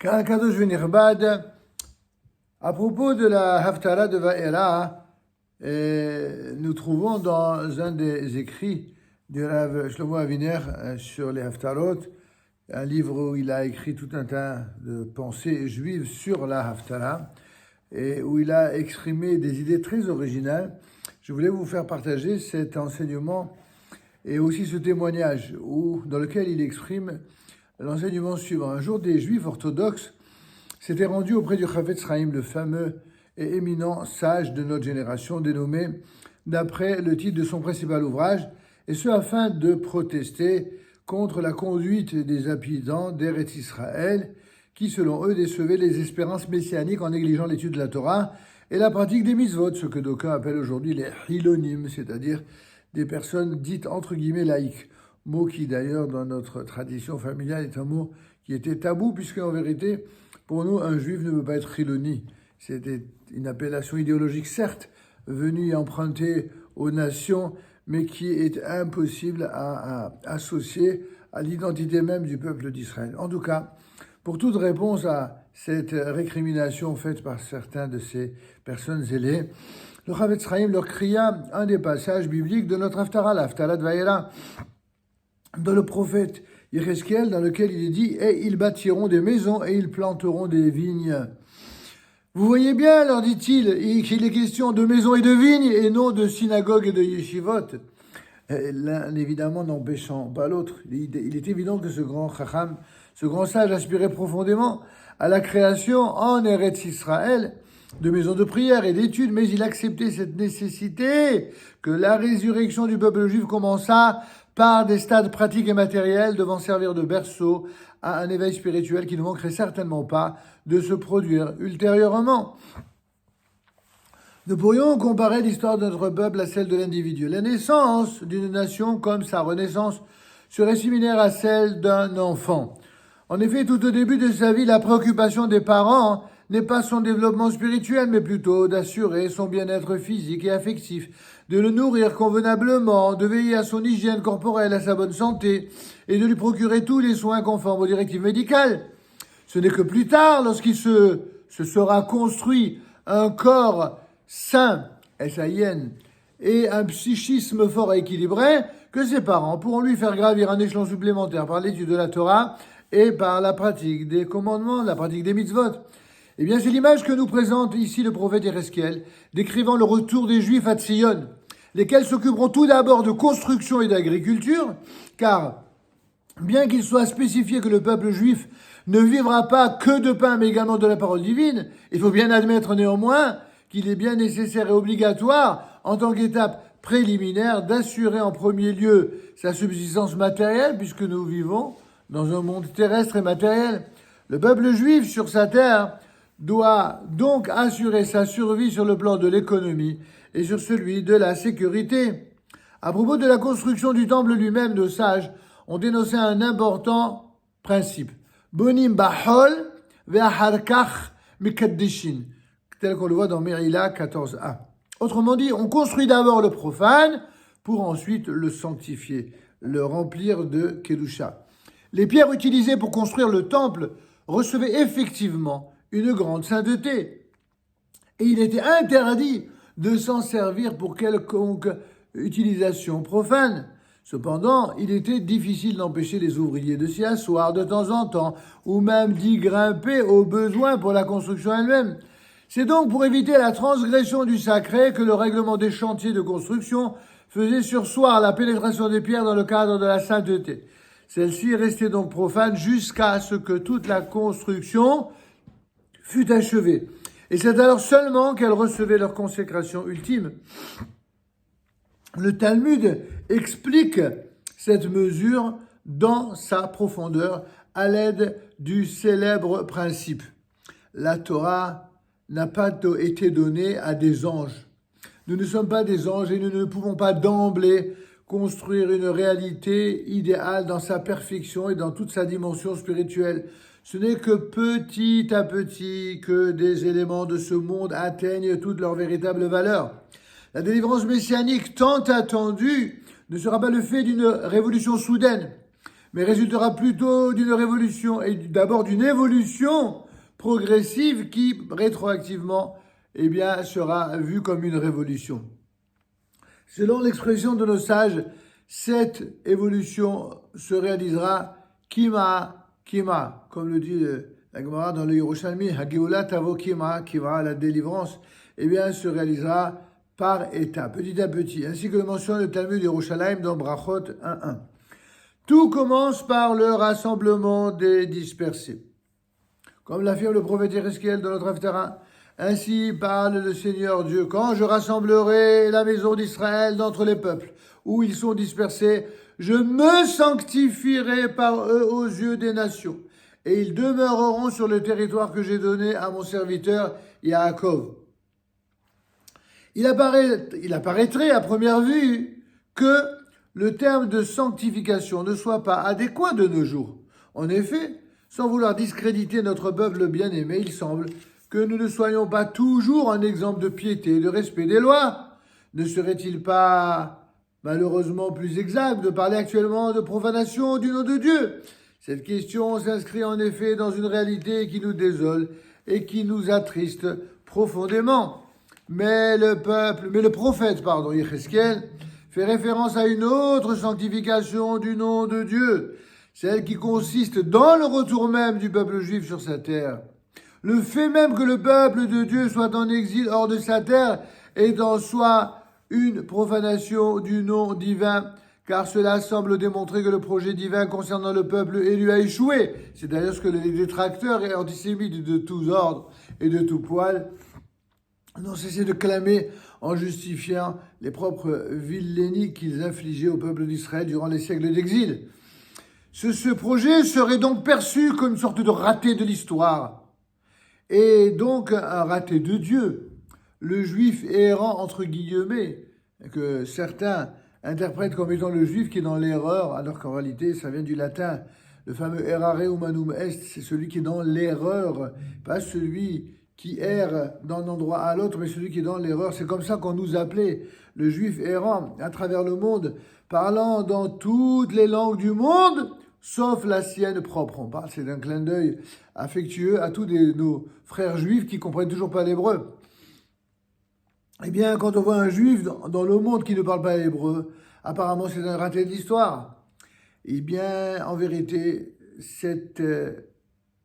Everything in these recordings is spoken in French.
Kadosh Venirbad, à propos de la Haftara de Va'era, nous trouvons dans un des écrits du Rav Shlomo Aviner sur les Haftarot, un livre où il a écrit tout un tas de pensées juives sur la Haftara, et où il a exprimé des idées très originales. Je voulais vous faire partager cet enseignement et aussi ce témoignage dans lequel il exprime l'enseignement suivant. Un jour, des Juifs orthodoxes s'étaient rendus auprès du Chafetz Chaim, le fameux et éminent sage de notre génération, dénommé d'après le titre de son principal ouvrage, et ce afin de protester contre la conduite des habitants d'Eretz Israël, qui, selon eux, décevaient les espérances messianiques en négligeant l'étude de la Torah et la pratique des mitzvot, ce que d'aucuns appellent aujourd'hui les hilonim, c'est-à-dire des personnes dites entre guillemets laïques. Mot qui d'ailleurs dans notre tradition familiale est un mot qui était tabou, puisque en vérité, pour nous, un juif ne peut pas être hiloni. C'était une appellation idéologique, certes, venue et empruntée aux nations, mais qui est impossible à associer à l'identité même du peuple d'Israël. En tout cas, pour toute réponse à cette récrimination faite par certains de ces personnes zélées, le Chafetz Chaim leur cria un des passages bibliques de notre Haftara, la Haftara de Va'era, dans le prophète Yecheskel, dans lequel il est dit « Et ils bâtiront des maisons et ils planteront des vignes ». Vous voyez bien, leur dit-il, qu'il est question de maisons et de vignes et non de synagogues et de yeshivot. L'un, évidemment, n'empêchant pas l'autre. Il est évident que ce grand chacham, ce grand sage aspirait profondément à la création en Eretz Israël de maisons de prière et d'études, mais il acceptait cette nécessité que la résurrection du peuple juif commença par des stades pratiques et matériels devant servir de berceau à un éveil spirituel qui ne manquerait certainement pas de se produire ultérieurement. Nous pourrions comparer l'histoire de notre peuple à celle de l'individu. La naissance d'une nation comme sa renaissance serait similaire à celle d'un enfant. En effet, tout au début de sa vie, la préoccupation des parents n'est pas son développement spirituel, mais plutôt d'assurer son bien-être physique et affectif, de le nourrir convenablement, de veiller à son hygiène corporelle, à sa bonne santé, et de lui procurer tous les soins conformes aux directives médicales. Ce n'est que plus tard, lorsqu'il se sera construit un corps sain, S-A-I-N, et un psychisme fort et équilibré, que ses parents pourront lui faire gravir un échelon supplémentaire par l'étude de la Torah et par la pratique des commandements, la pratique des mitzvot. Eh bien, c'est l'image que nous présente ici le prophète Yecheskel, décrivant le retour des Juifs à Tzion, lesquels s'occuperont tout d'abord de construction et d'agriculture, car bien qu'il soit spécifié que le peuple juif ne vivra pas que de pain, mais également de la parole divine, il faut bien admettre néanmoins qu'il est bien nécessaire et obligatoire, en tant qu'étape préliminaire, d'assurer en premier lieu sa subsistance matérielle, puisque nous vivons dans un monde terrestre et matériel. Le peuple juif sur sa terre doit donc assurer sa survie sur le plan de l'économie et sur celui de la sécurité. À propos de la construction du temple lui-même, nos sages ont dénoncé un important principe. Bonim bahol ve'aharkach mikaddishin, tel qu'on le voit dans Merila 14a. Autrement dit, on construit d'abord le profane pour ensuite le sanctifier, le remplir de kedusha. Les pierres utilisées pour construire le temple recevaient effectivement une grande sainteté. Et il était interdit de s'en servir pour quelconque utilisation profane. Cependant, il était difficile d'empêcher les ouvriers de s'y asseoir de temps en temps, ou même d'y grimper au besoin pour la construction elle-même. C'est donc pour éviter la transgression du sacré que le règlement des chantiers de construction faisait surseoir la pénétration des pierres dans le cadre de la sainteté. Celle-ci restait donc profane jusqu'à ce que toute la construction fut achevée. Et c'est alors seulement qu'elles recevaient leur consécration ultime. Le Talmud explique cette mesure dans sa profondeur à l'aide du célèbre principe. La Torah n'a pas été donnée à des anges. Nous ne sommes pas des anges et nous ne pouvons pas d'emblée construire une réalité idéale dans sa perfection et dans toute sa dimension spirituelle. Ce n'est que petit à petit que des éléments de ce monde atteignent toute leur véritable valeur. La délivrance messianique tant attendue ne sera pas le fait d'une révolution soudaine, mais résultera plutôt d'une révolution et d'abord d'une évolution progressive qui, rétroactivement, eh bien, sera vue comme une révolution. Selon l'expression de nos sages, cette évolution se réalisera kima, kima, comme le dit la Gemara dans le Yerushalmi, Hageoula tavo kima, kima, la délivrance, eh bien, se réalisera par étapes, petit à petit, ainsi que le mentionne le Talmud Yerushalayim dans Brachot 1.1. Tout commence par le rassemblement des dispersés. Comme l'affirme le prophète Yereskel dans notre Haftarah, ainsi parle le Seigneur Dieu, quand je rassemblerai la maison d'Israël d'entre les peuples où ils sont dispersés, je me sanctifierai par eux aux yeux des nations, et ils demeureront sur le territoire que j'ai donné à mon serviteur Yaakov. Il apparaîtrait à première vue que le terme de sanctification ne soit pas adéquat de nos jours. En effet, sans vouloir discréditer notre peuple bien-aimé, il semble que nous ne soyons pas toujours un exemple de piété et de respect des lois. Ne serait-il pas malheureusement plus exact de parler actuellement de profanation du nom de Dieu? Cette question s'inscrit en effet dans une réalité qui nous désole et qui nous attriste profondément. Mais le prophète, Yecheskel, fait référence à une autre sanctification du nom de Dieu, celle qui consiste dans le retour même du peuple juif sur sa terre. Le fait même que le peuple de Dieu soit en exil hors de sa terre est en soi une profanation du nom divin, car cela semble démontrer que le projet divin concernant le peuple élu a échoué. C'est d'ailleurs ce que les détracteurs et antisémites de tous ordres et de tout poil n'ont cessé de clamer en justifiant les propres vilainies qu'ils infligeaient au peuple d'Israël durant les siècles d'exil. Ce projet serait donc perçu comme une sorte de raté de l'histoire, et donc un raté de Dieu. Le juif errant, entre guillemets, que certains interprètent comme étant le juif qui est dans l'erreur, alors qu'en réalité, ça vient du latin. Le fameux errare humanum est, c'est celui qui est dans l'erreur, pas celui qui erre d'un endroit à l'autre, mais celui qui est dans l'erreur. C'est comme ça qu'on nous appelait, le juif errant, à travers le monde, parlant dans toutes les langues du monde, sauf la sienne propre. On parle, c'est d'un clin d'œil affectueux à tous nos frères juifs qui comprennent toujours pas l'hébreu. Eh bien, quand on voit un juif dans le monde qui ne parle pas l'hébreu, apparemment c'est un raté de l'histoire. Eh bien, en vérité, cette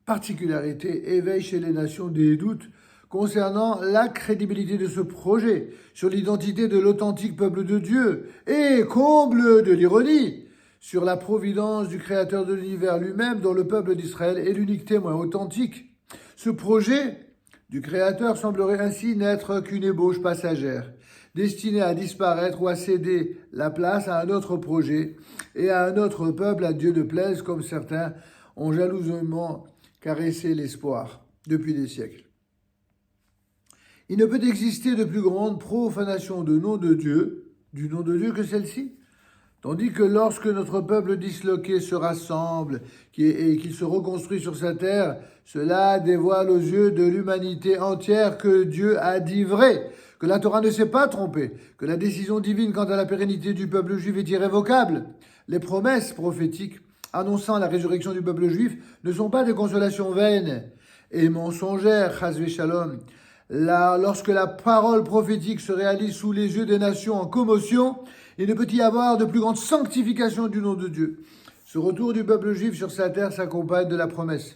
particularité éveille chez les nations des doutes concernant la crédibilité de ce projet, sur l'identité de l'authentique peuple de Dieu, et, comble de l'ironie, sur la providence du Créateur de l'univers lui-même, dont le peuple d'Israël est l'unique témoin authentique. Ce projet du Créateur semblerait ainsi n'être qu'une ébauche passagère, destinée à disparaître ou à céder la place à un autre projet et à un autre peuple à Dieu de plaise, comme certains ont jalousement caressé l'espoir depuis des siècles. Il ne peut exister de plus grande profanation du nom de Dieu que celle-ci. Tandis que lorsque notre peuple disloqué se rassemble et qu'il se reconstruit sur sa terre, cela dévoile aux yeux de l'humanité entière que Dieu a dit vrai, que la Torah ne s'est pas trompée, que la décision divine quant à la pérennité du peuple juif est irrévocable. Les promesses prophétiques annonçant la résurrection du peuple juif ne sont pas des consolations vaines et mensongères, chas v'shalom. Lorsque la parole prophétique se réalise sous les yeux des nations en commotion, il ne peut y avoir de plus grande sanctification du nom de Dieu. Ce retour du peuple juif sur sa terre s'accompagne de la promesse.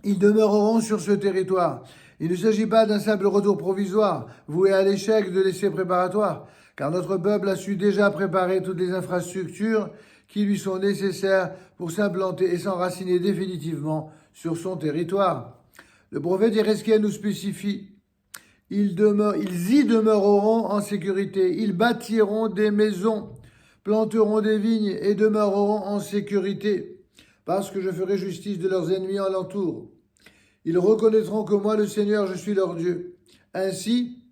Ils demeureront sur ce territoire. Il ne s'agit pas d'un simple retour provisoire, voué à l'échec de l'essai préparatoire, car notre peuple a su déjà préparer toutes les infrastructures qui lui sont nécessaires pour s'implanter et s'enraciner définitivement sur son territoire. Le prophète Yereskel nous spécifie: ils y demeureront en sécurité, ils bâtiront des maisons, planteront des vignes et demeureront en sécurité, parce que je ferai justice de leurs ennemis alentour. Ils reconnaîtront que moi, le Seigneur, je suis leur Dieu. Ainsi,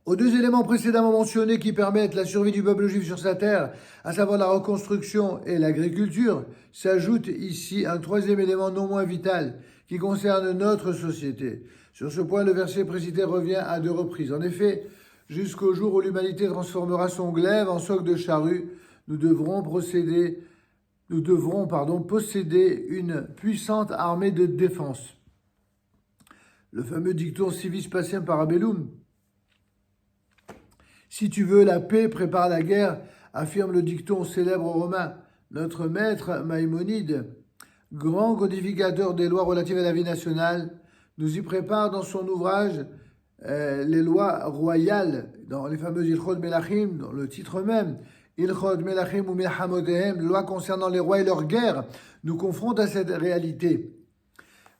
aux deux éléments précédemment mentionnés qui permettent la survie du peuple juif sur sa terre, à savoir la reconstruction et l'agriculture, s'ajoute ici un troisième élément non moins vital qui concerne notre société. Sur ce point, le verset précité revient à 2 reprises. En effet, jusqu'au jour où l'humanité transformera son glaive en soc de charrue, nous devrons posséder une puissante armée de défense. Le fameux dicton civis pacem parabellum. Si tu veux la paix, prépare la guerre, affirme le dicton célèbre romain. Notre maître Maïmonide, grand codificateur des lois relatives à la vie nationale, nous y prépare dans son ouvrage les lois royales, dans les fameux Ilchot Melachim, dans le titre même, Ilchot Melachim ou Milchamotehem, loi concernant les rois et leurs guerres, nous confrontent à cette réalité.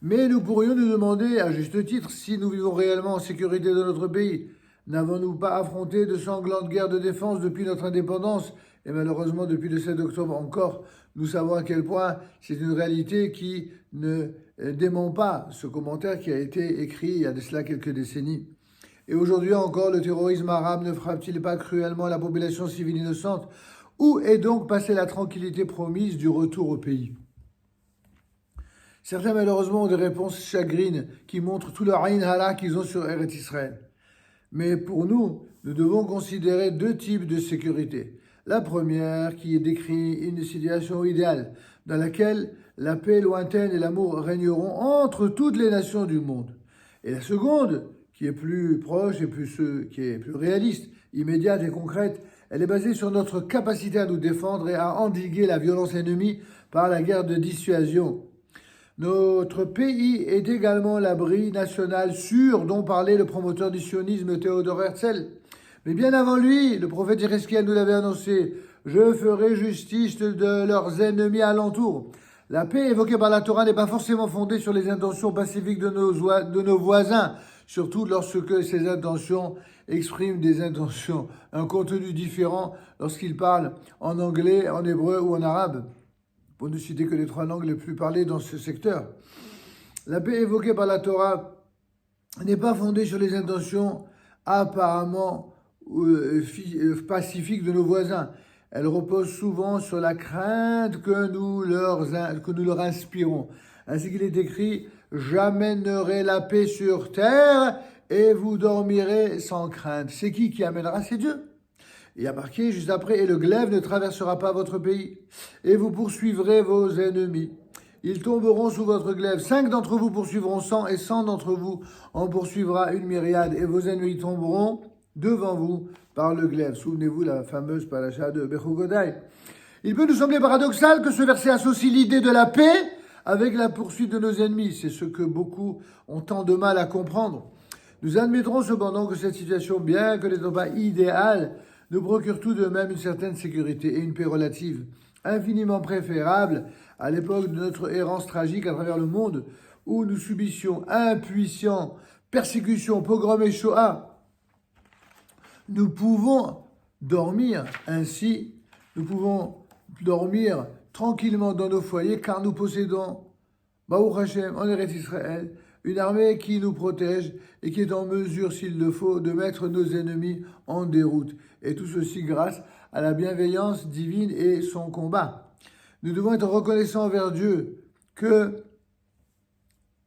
Mais nous pourrions nous demander, à juste titre, si nous vivons réellement en sécurité dans notre pays. N'avons-nous pas affronté de sanglantes guerres de défense depuis notre indépendance? Et malheureusement, depuis le 7 octobre encore, nous savons à quel point c'est une réalité qui ne dément pas ce commentaire qui a été écrit il y a de cela quelques décennies. Et aujourd'hui encore, le terrorisme arabe ne frappe-t-il pas cruellement la population civile innocente? Où est donc passée la tranquillité promise du retour au pays? Certains malheureusement ont des réponses chagrines qui montrent tout leur aïn hara qu'ils ont sur Eretz Israël. Mais pour nous, nous devons considérer deux types de sécurité. La première, qui décrit une situation idéale, dans laquelle la paix lointaine et l'amour régneront entre toutes les nations du monde. Et la seconde, qui est plus proche et qui est plus réaliste, immédiate et concrète, elle est basée sur notre capacité à nous défendre et à endiguer la violence ennemie par la guerre de dissuasion. Notre pays est également l'abri national sûr dont parlait le promoteur du sionisme Théodore Herzl. Mais bien avant lui, le prophète Jéréchiel nous l'avait annoncé, « Je ferai justice de leurs ennemis alentour ». La paix évoquée par la Torah n'est pas forcément fondée sur les intentions pacifiques de nos voisins, surtout lorsque ces intentions expriment des intentions, un contenu différent lorsqu'ils parlent en anglais, en hébreu ou en arabe, pour ne citer que les trois langues les plus parlées dans ce secteur. La paix évoquée par la Torah n'est pas fondée sur les intentions apparemment pacifiques de nos voisins. Elle repose souvent sur la crainte que nous leur inspirons. Ainsi qu'il est écrit, « J'amènerai la paix sur terre et vous dormirez sans crainte. » C'est qui amènera? C'est Dieu. Il y a marqué juste après, « Et le glaive ne traversera pas votre pays, et vous poursuivrez vos ennemis. Ils tomberont sous votre glaive. 5 d'entre vous poursuivront 100, et 100 d'entre vous en poursuivra une myriade, et vos ennemis tomberont devant vous par le glaive. » Souvenez-vous la fameuse paracha de Bechugodai. Il peut nous sembler paradoxal que ce verset associe l'idée de la paix avec la poursuite de nos ennemis. C'est ce que beaucoup ont tant de mal à comprendre. Nous admettrons cependant que cette situation, bien que n'étant pas idéale, nous procure tout de même une certaine sécurité et une paix relative, infiniment préférable à l'époque de notre errance tragique à travers le monde, où nous subissions impuissants persécutions, pogroms et Shoah. Nous pouvons dormir ainsi, nous pouvons dormir tranquillement dans nos foyers, car nous possédons, Baruch Hashem, en Eretz Israël, une armée qui nous protège et qui est en mesure, s'il le faut, de mettre nos ennemis en déroute. Et tout ceci grâce à la bienveillance divine et son combat. Nous devons être reconnaissants envers Dieu que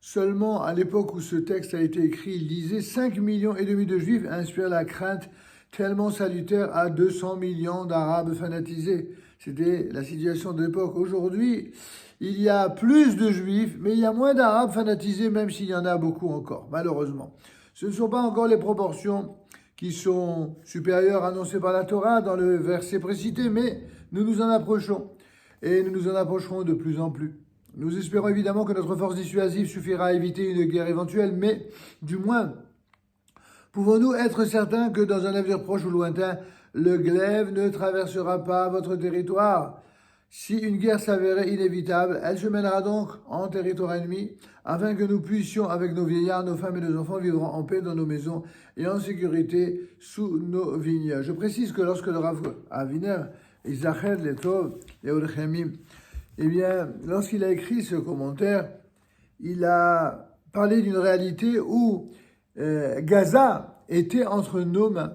seulement à l'époque où ce texte a été écrit, il disait 5,5 millions de Juifs inspirent la crainte tellement salutaire à 200 millions d'Arabes fanatisés. C'était la situation de l'époque. Aujourd'hui, il y a plus de Juifs, mais il y a moins d'Arabes fanatisés, même s'il y en a beaucoup encore, malheureusement. Ce ne sont pas encore les proportions qui sont supérieures annoncées par la Torah dans le verset précité, mais nous nous en approchons. Et nous nous en approcherons de plus en plus. Nous espérons évidemment que notre force dissuasive suffira à éviter une guerre éventuelle, mais du moins, pouvons-nous être certains que dans un avenir proche ou lointain, le glaive ne traversera pas votre territoire? Si une guerre s'avérait inévitable, elle se mènera donc en territoire ennemi, afin que nous puissions, avec nos vieillards, nos femmes et nos enfants, vivre en paix dans nos maisons et en sécurité sous nos vignes. Je précise que lorsque le Rav Aviner, Isacher, Letov et Olchemim, eh bien, lorsqu'il a écrit ce commentaire, il a parlé d'une réalité où Gaza était entre nos mains.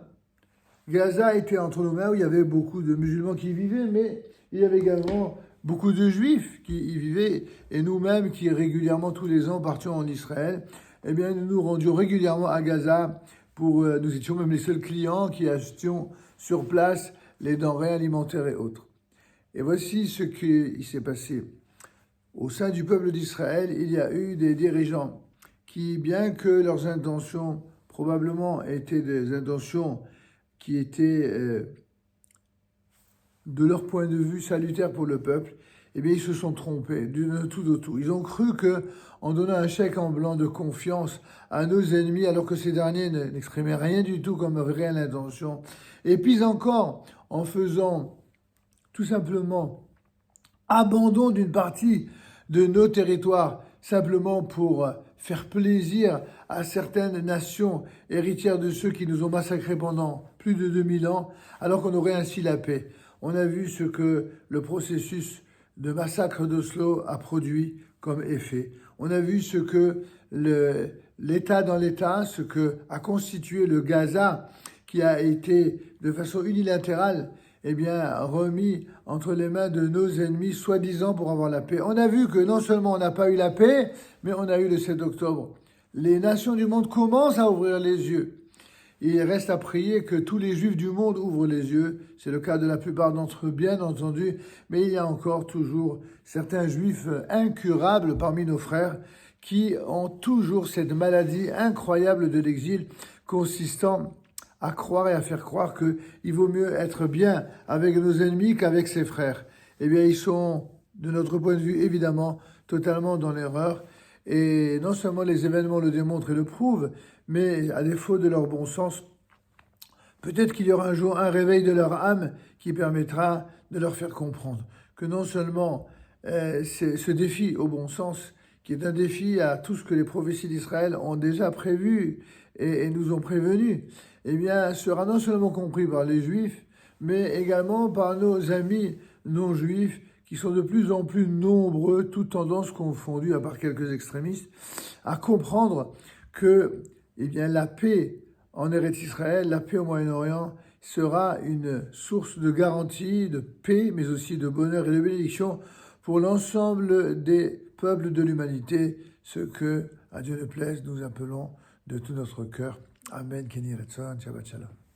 Gaza était entre nos mains où il y avait beaucoup de musulmans qui y vivaient, mais il y avait également beaucoup de juifs qui y vivaient, et nous-mêmes qui régulièrement tous les ans partions en Israël, eh bien nous nous rendions régulièrement à Gaza nous étions même les seuls clients qui achetions sur place les denrées alimentaires et autres. Et voici ce qui s'est passé. Au sein du peuple d'Israël, il y a eu des dirigeants qui, bien que leurs intentions probablement étaient des intentions qui étaient, de leur point de vue, salutaires pour le peuple, eh bien, ils se sont trompés du tout au tout. Ils ont cru que, en donnant un chèque en blanc de confiance à nos ennemis, alors que ces derniers n'exprimaient rien du tout comme réelle intention, et puis encore, en faisant tout simplement abandon d'une partie de nos territoires, simplement pour faire plaisir à certaines nations héritières de ceux qui nous ont massacrés pendant plus de 2000 ans, alors qu'on aurait ainsi la paix. On a vu ce que le processus de massacre d'Oslo a produit comme effet. On a vu ce que l'État dans l'État, ce que a constitué le Gaza, qui a été de façon unilatérale eh bien, remis entre les mains de nos ennemis, soi-disant pour avoir la paix. On a vu que non seulement on n'a pas eu la paix, mais on a eu le 7 octobre. Les nations du monde commencent à ouvrir les yeux. Il reste à prier que tous les juifs du monde ouvrent les yeux. C'est le cas de la plupart d'entre eux, bien entendu, mais il y a encore toujours certains juifs incurables parmi nos frères qui ont toujours cette maladie incroyable de l'exil consistant à croire et à faire croire qu'il vaut mieux être bien avec nos ennemis qu'avec ses frères. Eh bien, ils sont, de notre point de vue, évidemment, totalement dans l'erreur. Et non seulement les événements le démontrent et le prouvent, mais à défaut de leur bon sens, peut-être qu'il y aura un jour un réveil de leur âme qui permettra de leur faire comprendre que non seulement ce défi au bon sens, qui est un défi à tout ce que les prophéties d'Israël ont déjà prévu et nous ont prévenus, eh bien, sera non seulement compris par les Juifs, mais également par nos amis non-juifs, qui sont de plus en plus nombreux, toutes tendances confondues, à part quelques extrémistes, à comprendre que eh bien, la paix en Eretz Israël, la paix au Moyen-Orient, sera une source de garantie, de paix, mais aussi de bonheur et de bénédiction pour l'ensemble des peuples de l'humanité, ce que, à Dieu ne plaise, nous appelons de tout notre cœur. Amen, Kenny Retzon, Shabbat Shalom.